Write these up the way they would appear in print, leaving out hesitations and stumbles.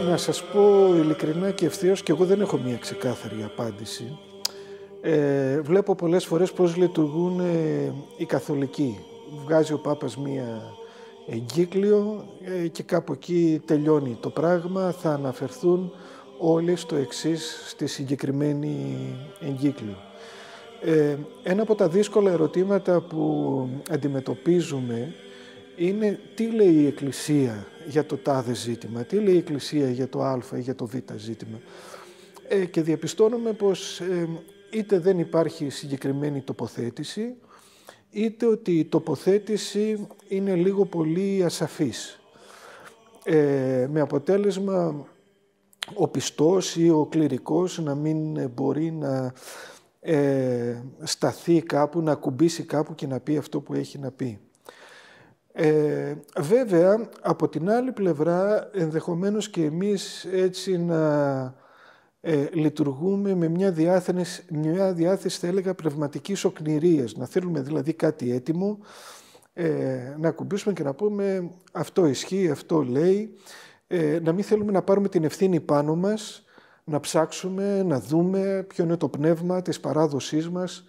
Να σας πω ειλικρινά και ευθέως, και εγώ δεν έχω μία ξεκάθαρη απάντηση. Βλέπω πολλές φορές πώς λειτουργούν οι καθολικοί. Βγάζει ο Πάπας μία εγκύκλιο και κάπου εκεί τελειώνει το πράγμα, θα αναφερθούν όλοι στο εξής, στη συγκεκριμένη εγκύκλιο. Ένα από τα δύσκολα ερωτήματα που αντιμετωπίζουμε είναι τι λέει η Εκκλησία για το τάδε ζήτημα, τι λέει η Εκκλησία για το α ή για το β ζήτημα. Και διαπιστώνουμε πως είτε δεν υπάρχει συγκεκριμένη τοποθέτηση, είτε ότι η τοποθέτηση είναι λίγο πολύ ασαφής. Με αποτέλεσμα ο πιστός ή ο κληρικός να μην μπορεί να σταθεί κάπου, να ακουμπήσει κάπου και να πει αυτό που έχει να πει. Βέβαια, από την άλλη πλευρά, ενδεχομένως και εμείς έτσι να λειτουργούμε με μια διάθεση, θα έλεγα, πνευματικής οκνηρίας. Να θέλουμε δηλαδή κάτι έτοιμο, να ακουμπήσουμε και να πούμε αυτό ισχύει, αυτό λέει, να μην θέλουμε να πάρουμε την ευθύνη πάνω μας, να ψάξουμε, να δούμε ποιο είναι το πνεύμα της παράδοσής μας,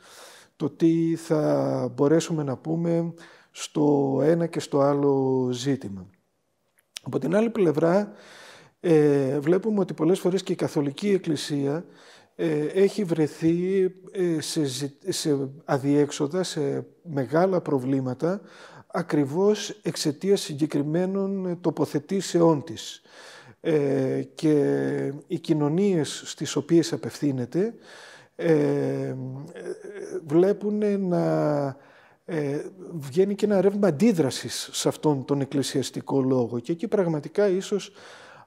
το τι θα μπορέσουμε να πούμε στο ένα και στο άλλο ζήτημα. Από την άλλη πλευρά, βλέπουμε ότι πολλές φορές και η Καθολική Εκκλησία έχει βρεθεί σε αδιέξοδα, σε μεγάλα προβλήματα, ακριβώς εξαιτίας συγκεκριμένων τοποθετήσεών της. Και οι κοινωνίες στις οποίες απευθύνεται βλέπουν να βγαίνει και ένα ρεύμα αντίδρασης σε αυτόν τον εκκλησιαστικό λόγο. Και εκεί πραγματικά ίσως,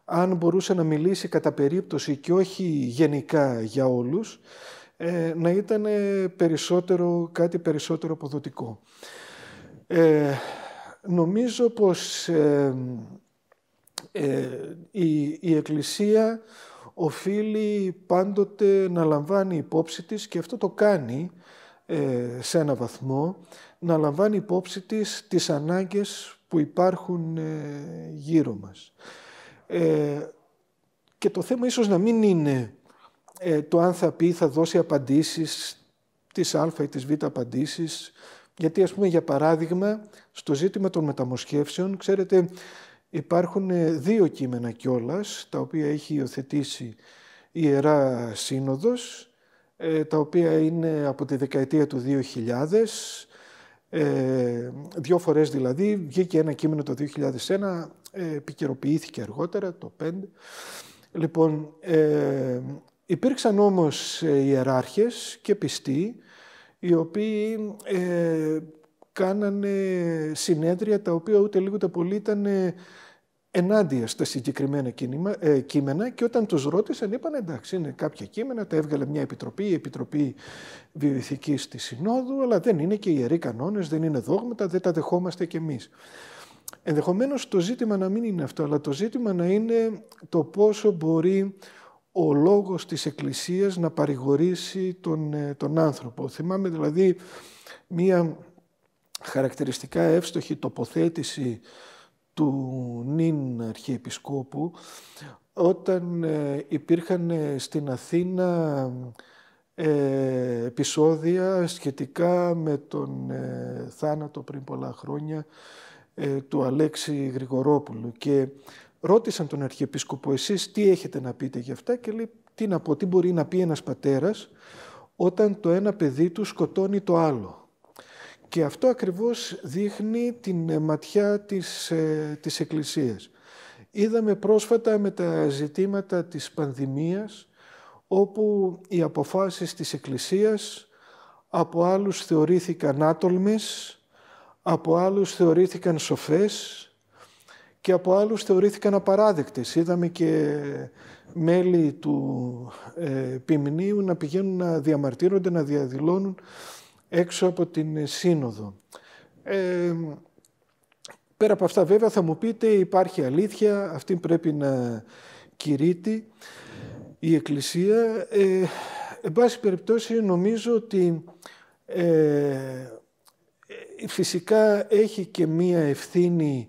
αν μπορούσε να μιλήσει κατά περίπτωση και όχι γενικά για όλους, να ήταν κάτι περισσότερο αποδοτικό. Νομίζω πως η Εκκλησία οφείλει πάντοτε να λαμβάνει υπόψη της, και αυτό το κάνει σε ένα βαθμό, να λαμβάνει υπόψη της τις ανάγκες που υπάρχουν γύρω μας. Και το θέμα ίσως να μην είναι το αν θα πει, θα δώσει απαντήσεις, τις α ή τις β απαντήσεις, γιατί ας πούμε για παράδειγμα στο ζήτημα των μεταμοσχεύσεων, ξέρετε, υπάρχουν 2 κείμενα κιόλας, τα οποία έχει υιοθετήσει η Ιερά Σύνοδος, τα οποία είναι από τη δεκαετία του 2000, 2 φορές δηλαδή, βγήκε ένα κείμενο το 2001, επικαιροποιήθηκε αργότερα, το 5. Λοιπόν, υπήρξαν όμως ιεράρχες και πιστοί, οι οποίοι κάνανε συνέδρια τα οποία ούτε λίγο ούτε πολύ ήταν ενάντια στα συγκεκριμένα κείμενα, και όταν τους ρώτησαν είπαν εντάξει, είναι κάποια κείμενα, τα έβγαλε μια επιτροπή, η Επιτροπή Βιοηθικής της Συνόδου, αλλά δεν είναι και ιεροί κανόνες, δεν είναι δόγματα, δεν τα δεχόμαστε κι εμείς. Ενδεχομένως το ζήτημα να μην είναι αυτό, αλλά το ζήτημα να είναι το πόσο μπορεί ο λόγος της Εκκλησίας να παρηγορήσει τον άνθρωπο. Θυμάμαι δηλαδή μία χαρακτηριστικά εύστοχη τοποθέτηση του νυν Αρχιεπισκόπου, όταν υπήρχαν στην Αθήνα επεισόδια σχετικά με τον θάνατο πριν πολλά χρόνια του Αλέξη Γρηγορόπουλου, και ρώτησαν τον Αρχιεπίσκοπο, εσείς τι έχετε να πείτε γι' αυτά, και λέει, τι να πω, τι μπορεί να πει ένας πατέρας όταν το ένα παιδί του σκοτώνει το άλλο. Και αυτό ακριβώς δείχνει την ματιά της Εκκλησίας. Είδαμε πρόσφατα με τα ζητήματα της πανδημίας, όπου οι αποφάσεις της Εκκλησίας από άλλους θεωρήθηκαν άτολμες, από άλλους θεωρήθηκαν σοφές και από άλλους θεωρήθηκαν απαράδεκτες. Είδαμε και μέλη του Ποιμνίου να πηγαίνουν να διαμαρτύρονται, να διαδηλώνουν έξω από την Σύνοδο. Πέρα από αυτά βέβαια θα μου πείτε υπάρχει αλήθεια, αυτή πρέπει να κηρύττει η Εκκλησία. Εν πάση περιπτώσει νομίζω ότι Φυσικά έχει και μία ευθύνη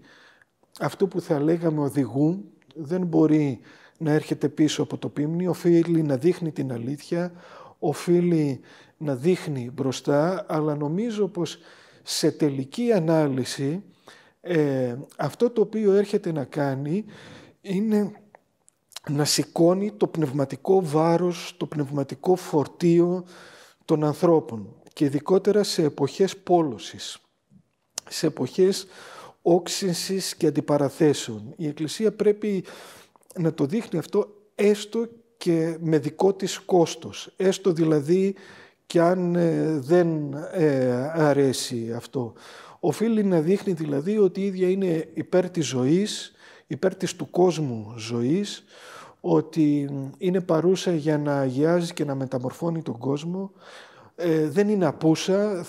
αυτό που θα λέγαμε οδηγού, δεν μπορεί να έρχεται πίσω από το πίμνι, οφείλει να δείχνει την αλήθεια, οφείλει να δείχνει μπροστά, αλλά νομίζω πως σε τελική ανάλυση αυτό το οποίο έρχεται να κάνει είναι να σηκώνει το πνευματικό βάρος, το πνευματικό φορτίο των ανθρώπων και ειδικότερα σε εποχές πόλωσης, σε εποχές όξυνσης και αντιπαραθέσεων. Η Εκκλησία πρέπει να το δείχνει αυτό έστω και με δικό της κόστος, έστω δηλαδή και αν δεν αρέσει αυτό. Οφείλει να δείχνει δηλαδή ότι η ίδια είναι υπέρ της ζωής, υπέρ της του κόσμου ζωής, ότι είναι παρούσα για να αγιάζει και να μεταμορφώνει τον κόσμο, δεν είναι απούσα,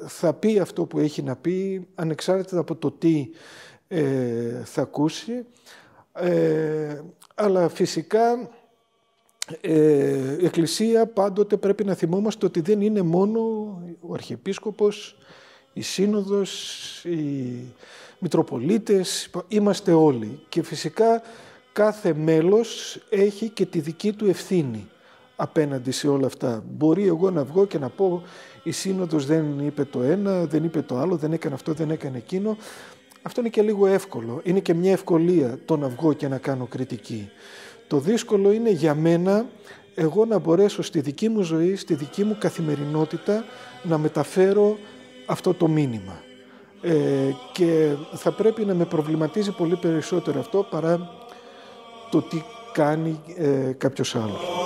θα πει αυτό που έχει να πει, ανεξάρτητα από το τι θα ακούσει, αλλά φυσικά η Εκκλησία πάντοτε πρέπει να θυμόμαστε ότι δεν είναι μόνο ο Αρχιεπίσκοπος, η Σύνοδος, οι Μητροπολίτες, είμαστε όλοι. Και φυσικά κάθε μέλος έχει και τη δική του ευθύνη απέναντι σε όλα αυτά. Μπορεί εγώ να βγω και να πω η Σύνοδος δεν είπε το ένα, δεν είπε το άλλο, δεν έκανε αυτό, δεν έκανε εκείνο. Αυτό είναι και λίγο εύκολο. Είναι και μια ευκολία το να βγω και να κάνω κριτική. Το δύσκολο είναι για μένα εγώ να μπορέσω στη δική μου ζωή, στη δική μου καθημερινότητα να μεταφέρω αυτό το μήνυμα. Και θα πρέπει να με προβληματίζει πολύ περισσότερο αυτό παρά το τι κάνει κάποιος άλλος.